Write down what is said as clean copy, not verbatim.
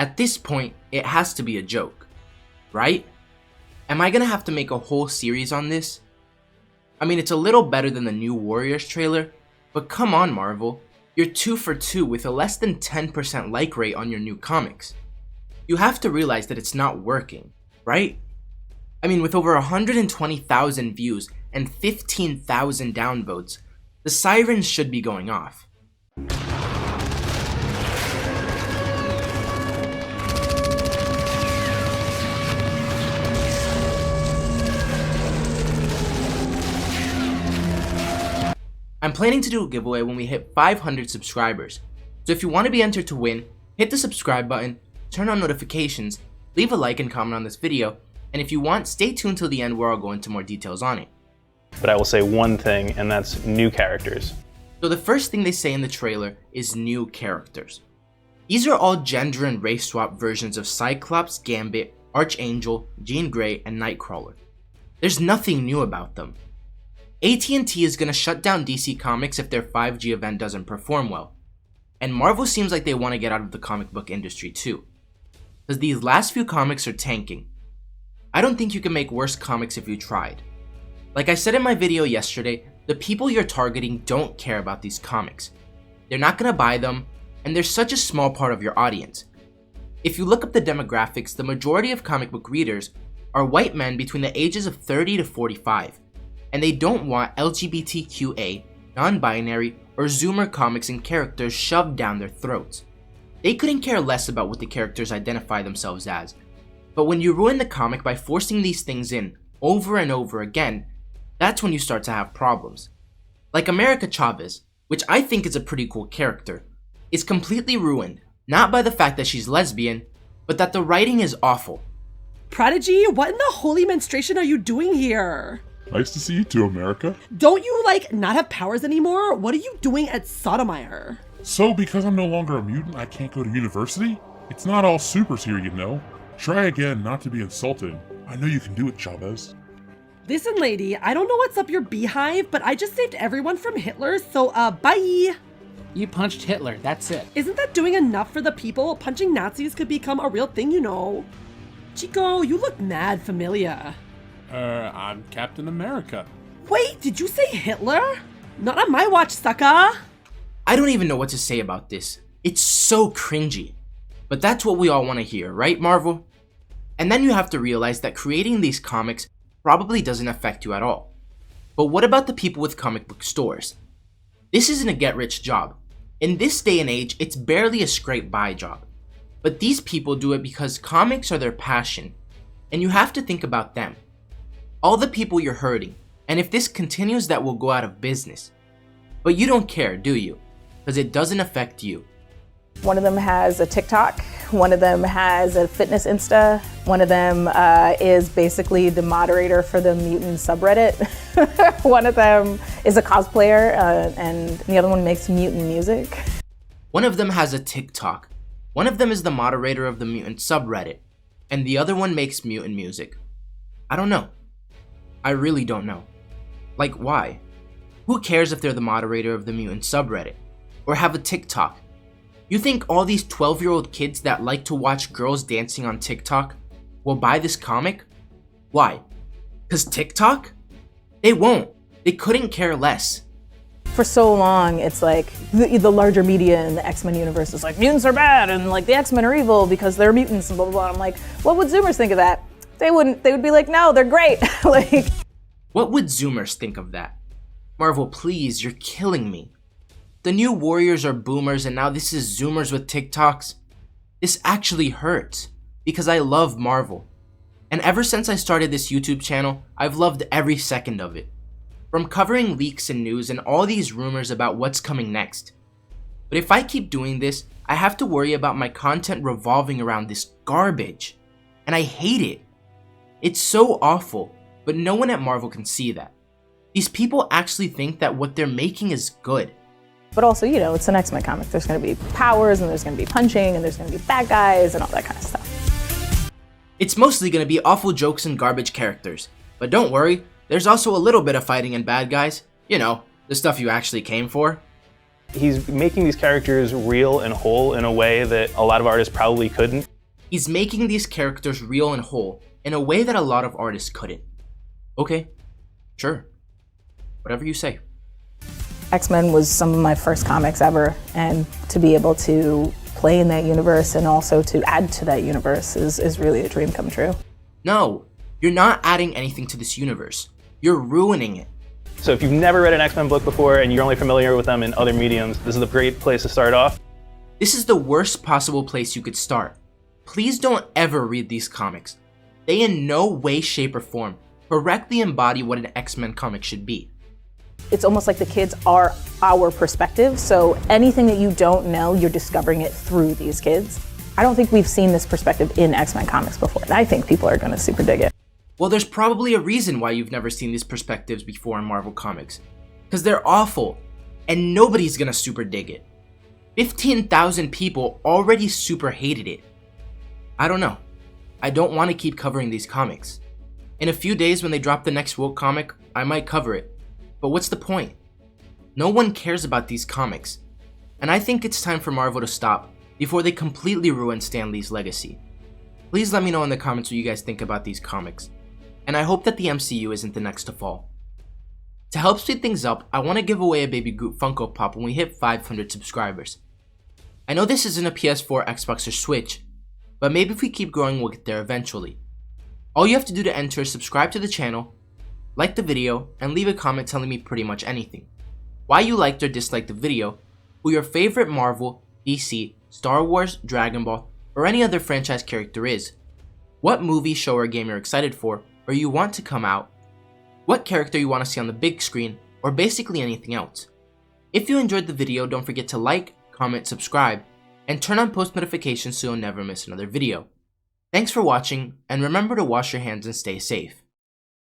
At this point, it has to be a joke, right? Am I gonna have to make a whole series on this? I mean, it's a little better than the new Warriors trailer, but come on, Marvel. You're 2 for 2 with a less than 10% like rate on your new comics. You have to realize that it's not working, right? I mean, with over 120,000 views and 15,000 downvotes, the sirens should be going off. I'm planning to do a giveaway when we hit 500 subscribers, so if you want to be entered to win, hit the subscribe button, turn on notifications, leave a like and comment on this video, and if you want, stay tuned till the end where I'll go into more details on it. But I will say one thing, and that's new characters. So the first thing they say in the trailer is new characters. These are all gender and race swap versions of Cyclops, Gambit, Archangel, Jean Grey, and Nightcrawler. There's nothing new about them. AT&T is going to shut down DC Comics if their 5G event doesn't perform well. And Marvel seems like they want to get out of the comic book industry too, because these last few comics are tanking. I don't think you can make worse comics if you tried. Like I said in my video yesterday, the people you're targeting don't care about these comics. They're not going to buy them, and they're such a small part of your audience. If you look up the demographics, the majority of comic book readers are white men between the ages of 30 to 45. And they don't want LGBTQA, non-binary, or Zoomer comics and characters shoved down their throats. They couldn't care less about what the characters identify themselves as. But when you ruin the comic by forcing these things in over and over again, that's when you start to have problems. Like America Chavez, which I think is a pretty cool character, is completely ruined, not by the fact that she's lesbian, but that the writing is awful. Prodigy, what in the holy menstruation are you doing here? Nice to see you too, America. Don't you, not have powers anymore? What are you doing at Sodomire? So, because I'm no longer a mutant, I can't go to university? It's not all supers here, you know. Try again, not to be insulted. I know you can do it, Chavez. Listen, lady, I don't know what's up your beehive, but I just saved everyone from Hitler, so, bye! You punched Hitler, that's it. Isn't that doing enough for the people? Punching Nazis could become a real thing, you know. Chico, you look mad familiar. I'm Captain America. Wait, did you say Hitler? Not on my watch, sucker! I don't even know what to say about this. It's so cringy. But that's what we all want to hear, right, Marvel? And then you have to realize that creating these comics probably doesn't affect you at all. But what about the people with comic book stores? This isn't a get-rich job. In this day and age, it's barely a scrape-by job. But these people do it because comics are their passion, and you have to think about them. All the people you're hurting, and if this continues, that will go out of business. But you don't care, do you? Because it doesn't affect you. One of them has a TikTok, one of them has a fitness Insta, one of them is basically the moderator for the Mutant Sub-Reddit. One of them is a cosplayer, and the other one makes mutant music. One of them has a TikTok, one of them is the moderator of the Mutant Sub-Reddit, and the other one makes mutant music. I don't know. I really don't know. Like, why? Who cares if they're the moderator of the Mutant Subreddit? Or have a TikTok? You think all these 12-year-old kids that like to watch girls dancing on TikTok will buy this comic? Why? 'Cause TikTok? They won't. They couldn't care less. For so long, it's like the larger media in the X-Men universe is like, mutants are bad, and the X-Men are evil because they're mutants, and blah, blah, blah. I'm like, what would Zoomers think of that? They would be like, no, they're great. What would Zoomers think of that? Marvel, please, you're killing me. The new Warriors are boomers and now this is Zoomers with TikToks. This actually hurts because I love Marvel. And ever since I started this YouTube channel, I've loved every second of it. From covering leaks and news and all these rumors about what's coming next. But if I keep doing this, I have to worry about my content revolving around this garbage. And I hate it. It's so awful, but no one at Marvel can see that. These people actually think that what they're making is good. But also, it's an X-Men comic. There's going to be powers, and there's going to be punching, and there's going to be bad guys, and all that kind of stuff. It's mostly going to be awful jokes and garbage characters. But don't worry, there's also a little bit of fighting and bad guys. You know, the stuff you actually came for. He's making these characters real and whole in a way that a lot of artists probably couldn't. He's making these characters real and whole in a way that a lot of artists couldn't. Okay, sure. Whatever you say. X-Men was some of my first comics ever, and to be able to play in that universe and also to add to that universe is really a dream come true. No, you're not adding anything to this universe. You're ruining it. So if you've never read an X-Men book before and you're only familiar with them in other mediums, this is a great place to start off. This is the worst possible place you could start. Please don't ever read these comics. They in no way, shape, or form correctly embody what an X-Men comic should be. It's almost like the kids are our perspective, so anything that you don't know, you're discovering it through these kids. I don't think we've seen this perspective in X-Men comics before, and I think people are gonna super dig it. Well, there's probably a reason why you've never seen these perspectives before in Marvel Comics. Because they're awful, and nobody's gonna super dig it. 15,000 people already super hated it. I don't know. I don't want to keep covering these comics. In a few days when they drop the next woke comic, I might cover it. But what's the point? No one cares about these comics. And I think it's time for Marvel to stop before they completely ruin Stan Lee's legacy. Please let me know in the comments what you guys think about these comics. And I hope that the MCU isn't the next to fall. To help speed things up, I want to give away a Baby Groot Funko Pop when we hit 500 subscribers. I know this isn't a PS4, Xbox, or Switch, but maybe if we keep growing we'll get there eventually. All you have to do to enter is subscribe to the channel, like the video, and leave a comment telling me pretty much anything. Why you liked or disliked the video, who your favorite Marvel, DC, Star Wars, Dragon Ball, or any other franchise character is, what movie, show, or game you're excited for, or you want to come out, what character you want to see on the big screen, or basically anything else. If you enjoyed the video, don't forget to like, comment, subscribe, and turn on post notifications so you'll never miss another video. Thanks for watching, and remember to wash your hands and stay safe.